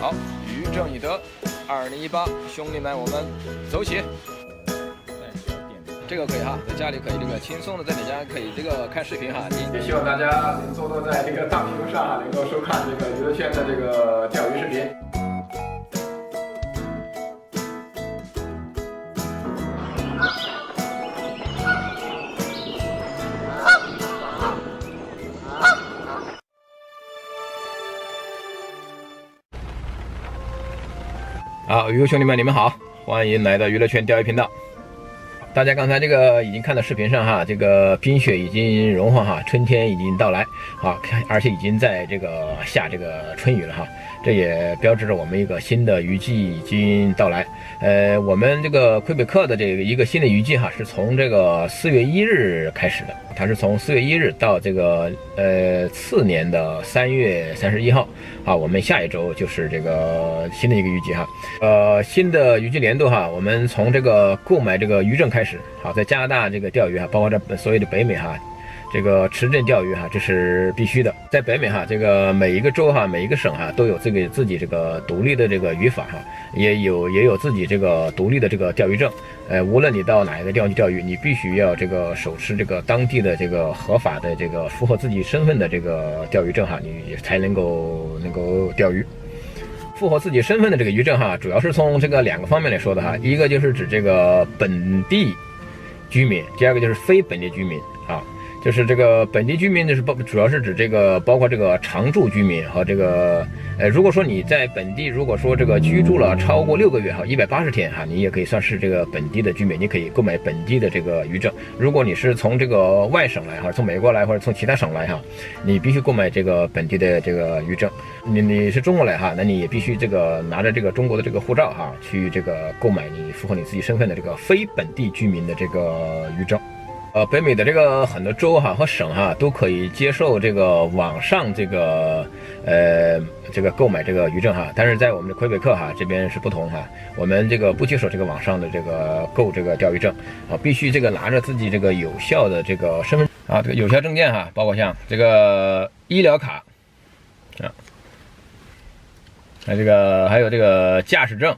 好，于正以德，2018，兄弟们，我们走起！这个可以哈，在家里可以这个轻松的在你家可以这个看视频哈。也希望大家能坐在这个大屏幕上，能够收看这个娱乐圈的这个钓鱼视频。好，鱼友兄弟们，你们好，欢迎来到娱乐圈钓鱼频道。大家刚才这个已经看到视频上哈，这个冰雪已经融化哈，春天已经到来，好，而且已经在这个下这个春雨了哈，这也标志着我们一个新的雨季已经到来。我们这个魁北克的这个一个新的雨季哈，是从这个4月1日开始的，它是从4月1日到这个次年的3月31号啊，我们下一周就是这个新的一个雨季哈。新的雨季年度哈，我们从这个购买这个渔证开始，好，在加拿大这个钓鱼哈，包括这所有的北美哈，这个持证钓鱼哈，这是必须的。在北美哈，这个每一个州哈，每一个省哈，都有自己这个独立的这个语法哈，也有自己这个独立的这个钓鱼证。无论你到哪一个地方去钓鱼，你必须要这个手持这个当地的这个合法的这个符合自己身份的这个钓鱼证哈，你才能够钓鱼。符合自己身份的这个渔证哈，主要是从这个2个方面来说的哈，一个就是指这个本地居民，第二个就是非本地居民啊。就是这个本地居民就是主要是指这个包括这个常住居民和这个如果说你在本地如果说这个居住了超过6个月哈，180天哈，你也可以算是这个本地的居民，你可以购买本地的这个渔证。如果你是从这个外省来哈，从美国来或者从其他省来哈，你必须购买这个本地的这个渔证。你是中国来哈，那你也必须这个拿着这个中国的这个护照哈，去这个购买你符合你自己身份的这个非本地居民的这个渔证。北美的这个很多州哈和省哈都可以接受这个网上这个购买这个渔证哈，但是在我们的魁北克哈这边是不同哈，我们这个不接受这个网上的这个购这个钓鱼证啊，必须这个拿着自己这个有效的这个身份啊，这个有效证件哈，包括像这个医疗卡啊，还有这个驾驶证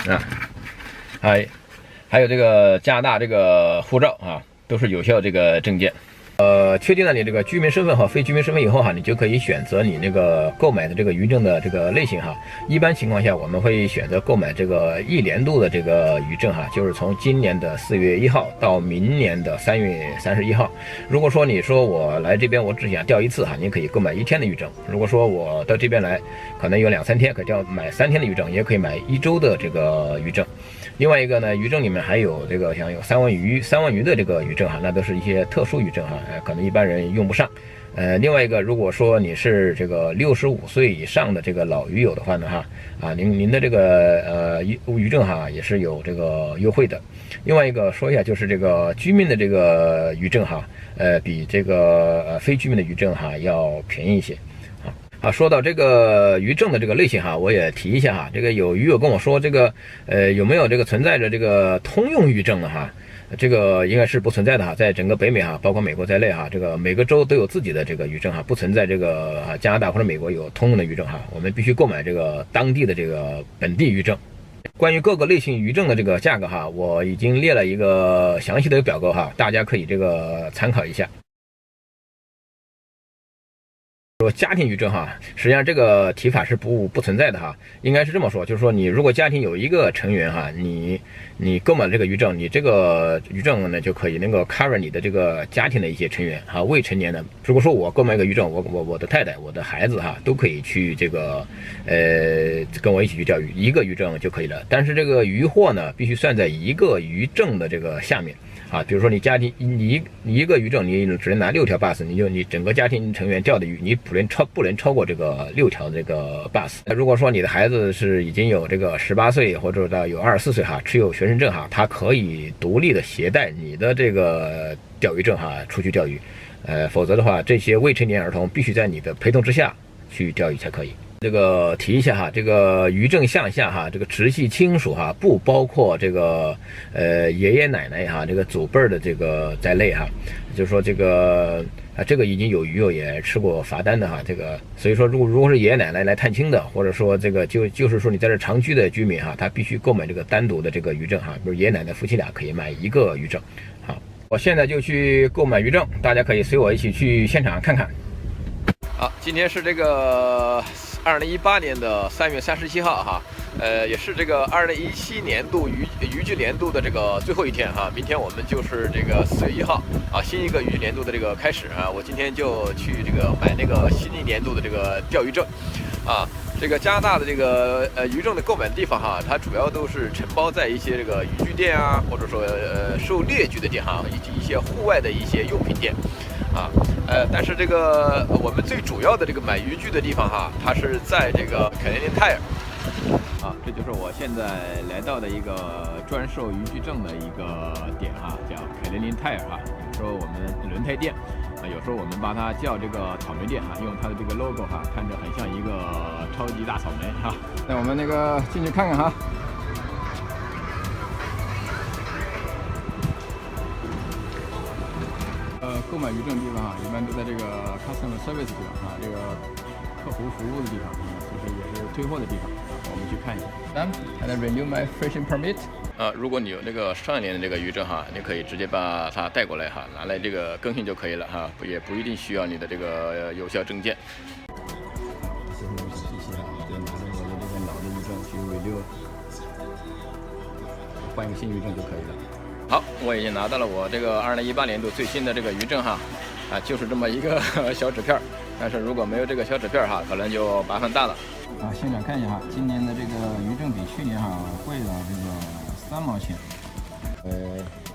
啊，还有这个加拿大这个护照啊，都是有效这个证件。确定了你这个居民身份和非居民身份以后哈，你就可以选择你那个购买的这个渔证的这个类型哈。一般情况下，我们会选择购买这个1年度的这个渔证哈，就是从今年的4月1号到明年的3月31号。如果说你说我来这边我只想钓一次哈，你可以购买1天的渔证。如果说我到这边来可能有2-3天，可以买3天的渔证，也可以买1周的这个渔证。另外一个呢，渔证里面还有这个像有三文鱼的这个渔证哈，那都是一些特殊渔证哈，可能一般人用不上。另外一个，如果说你是这个65岁以上的这个老渔友的话呢哈，啊，您的这个渔证哈也是有这个优惠的。另外一个说一下，就是这个居民的这个渔证哈，比这个非居民的渔证哈要便宜一些。啊，说到这个渔证的这个类型哈，我也提一下哈，这个有渔友跟我说这个有没有这个存在着这个通用渔证的哈？这个应该是不存在的哈，在整个北美哈，包括美国在内哈，这个每个州都有自己的这个渔证哈，不存在这个加拿大或者美国有通用的渔证哈，我们必须购买这个当地的这个本地渔证。关于各个类型渔证的这个价格哈，我已经列了一个详细的表格哈，大家可以这个参考一下。说家庭渔证哈，实际上这个提法是不存在的哈，应该是这么说，就是说你如果家庭有1个成员哈，你购买了这个渔证，你这个渔证呢就可以能够 cover 你的这个家庭的一些成员哈，未成年的。如果说我购买一个渔证，我的太太、我的孩子哈都可以去这个跟我一起去钓鱼，1个渔证就可以了。但是这个渔获呢，必须算在1个渔证的这个下面。啊，比如说你家庭你1个渔证，你只能拿6条 bass， 你整个家庭成员钓的鱼，你不能超过这个6条这个 bass。如果说你的孩子是已经有这个18岁或者到有24岁哈，持有学生证哈，他可以独立的携带你的这个钓鱼证哈出去钓鱼。否则的话，这些未成年儿童必须在你的陪同之下去钓鱼才可以。这个提一下哈，这个渔证项下哈，这个直系亲属哈不包括这个爷爷奶奶哈，这个祖辈的这个在内哈，就是说这个啊，这个已经有鱼友也吃过罚单的哈，这个所以说如果是爷爷奶奶来探亲的，或者说这个就是说你在这长居的居民哈，他必须购买这个单独的这个渔证哈，比如爷爷奶奶夫妻俩可以买一个渔证。好，我现在就去购买渔证，大家可以随我一起去现场看看。好，今天是这个2018年的3月31号哈，也是这个2017年度渔具年度的这个最后一天哈，明天我们就是这个4月1号啊，新一个渔具年度的这个开始啊，我今天就去这个买那个新一年度的这个钓鱼证啊。这个加拿大的这个渔证的购买地方哈，它主要都是承包在一些这个渔具店啊，或者说狩猎具的店哈，以及一些户外的一些用品店啊。但是这个我们最主要的这个买渔具的地方哈，它是在这个Canadian Tire啊，这就是我现在来到的一个专售渔具证的一个点哈，叫Canadian Tire哈。有时候我们轮胎店啊，有时候我们把它叫这个草莓店哈，用它的这个 logo 哈，看着很像一个超级大草莓哈。那我们那个进去看看哈。购买渔证地方啊，一般都在这个 customer service 地方啊，这个客服服务的地方啊，其实也是退货的地方啊。我们去看一下。Can I renew my fishing permit？ 如果你有那个上一年的这个渔证哈，你可以直接把它带过来哈，拿来这个更新就可以了哈，也不一定需要你的这个有效证件。谢谢啊，就拿着我的这个老的渔证去renew，换一个新渔证就可以了。好，我已经拿到了我这个2018年度最新的这个渔证哈，啊，就是这么一个小纸片，但是如果没有这个小纸片哈，可能就麻烦大了。啊，现场看一下哈，今年的这个渔证比去年哈贵了这个3毛钱。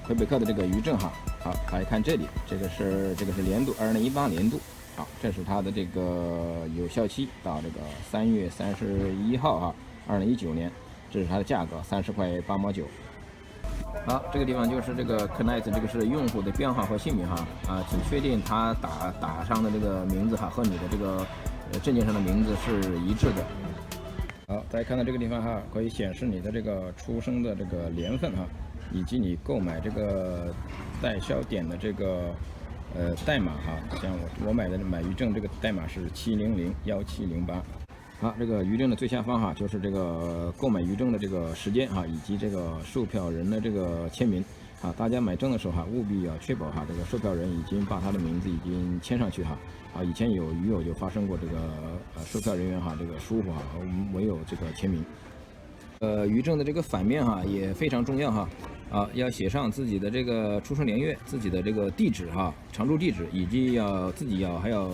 魁北克的这个渔证哈，好，来看这里，这个是年度2018年度，好，这是它的这个有效期到这个3月31号哈，2019年，这是它的价格30块8毛9。好，这个地方就是这个 Connect， 这个是用户的编号和姓名哈啊，请确定他打上的这个名字哈和你的这个证件上的名字是一致的。好，大家看到这个地方哈，可以显示你的这个出生的这个年份哈，以及你购买这个代销点的这个代码哈，像我买渔证这个代码是7001708。好，这个渔证的最下方哈，就是这个购买渔证的这个时间哈，以及这个售票人的这个签名啊。大家买证的时候哈，务必要确保哈，这个售票人已经把他的名字已经签上去哈。啊，以前有渔友就发生过这个售票人员哈，这个疏忽哈，没有这个签名。渔证的这个反面哈也非常重要哈，啊，要写上自己的这个出生年月、自己的这个地址哈，常住地址，以及还要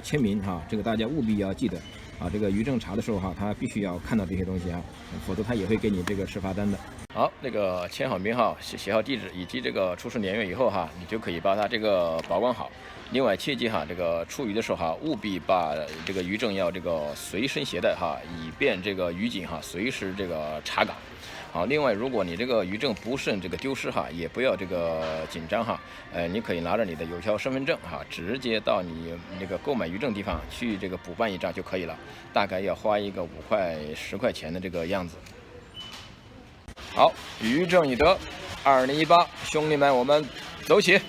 签名哈，这个大家务必要记得。啊，这个渔证查的时候哈，他必须要看到这些东西啊，否则他也会给你这个吃罚单的。好，那个签好名号、写好地址以及这个出生年月以后哈，你就可以把它这个保管好。另外切记哈，这个出渔的时候哈，务必把这个渔证要这个随身携带哈，以便这个渔警哈随时这个查岗。好，另外如果你这个渔证不慎这个丢失哈，也不要这个紧张哈，你可以拿着你的有效身份证哈，直接到你那个购买渔证地方去这个补办一张就可以了，大概要花一个5块10块钱的这个样子。好，渔证已得，2018，兄弟们，我们走起！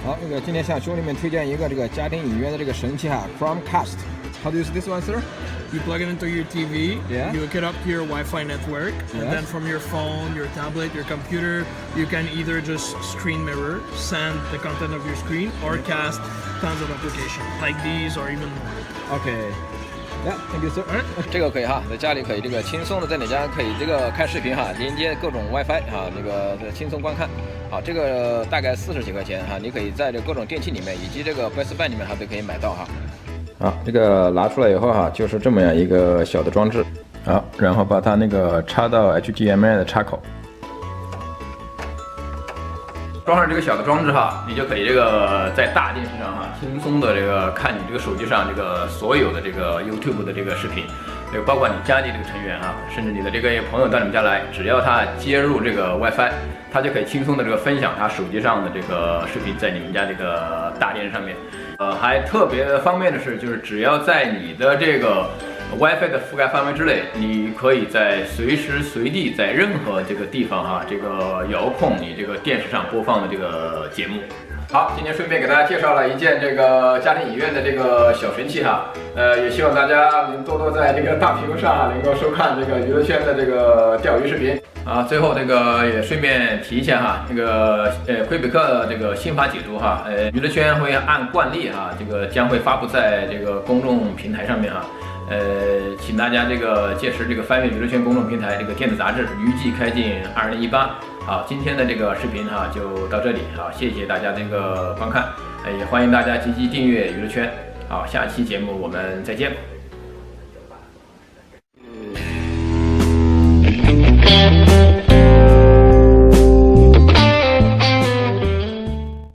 好，那个今天向兄弟们推荐一个这个家庭影院的这个神器哈 ，Chromecast。How do you use this one, sir? You plug it into your TV, yeah. You hook it up to your Wi-Fi network, yes. And then from your phone, your tablet, your computer, you can either just screen mirror, send the content of your screen, or cast tons of applications, like these or even more. Okay. Yeah, thank you, sir. 这个可以哈，在家里可以这个轻松的在你家可以这个看视频哈，连接各种 WiFi 哈，那个轻松观看。好，这个大概40几块钱哈，你可以在这各种电器里面以及这个 Best Buy 里面哈都可以买到哈。好，这个拿出来以后哈，就是这么样一个小的装置。好，然后把它那个插到 HDMI 的插口。装上这个小的装置哈，你就可以这个在大电视上哈，轻松的这个看你这个手机上这个所有的这个 YouTube 的这个视频，这个包括你家里这个成员哈，甚至你的这个朋友到你们家来，只要他接入这个 WiFi， 他就可以轻松的这个分享他手机上的这个视频在你们家这个大电视上面。还特别方便的是，就是只要在你的这个 WiFi 的覆盖范围之内，你可以在随时随地在任何这个地方哈，这个遥控你这个电视上播放的这个节目。好，今天顺便给大家介绍了一件这个家庭影院的这个小神器哈，也希望大家能多多在这个大屏幕上能够收看这个娱乐圈的这个钓鱼视频啊。最后这个也顺便提一下哈，这个魁北克这个新法解读哈，娱乐圈会按惯例哈，这个将会发布在这个公众平台上面哈。请大家这个届时这个翻阅娱乐圈公众平台这个电子杂志，预计开进2018。好，今天的这个视频哈就到这里，好，谢谢大家这个观看，也欢迎大家积极订阅娱乐圈。好，下期节目我们再见。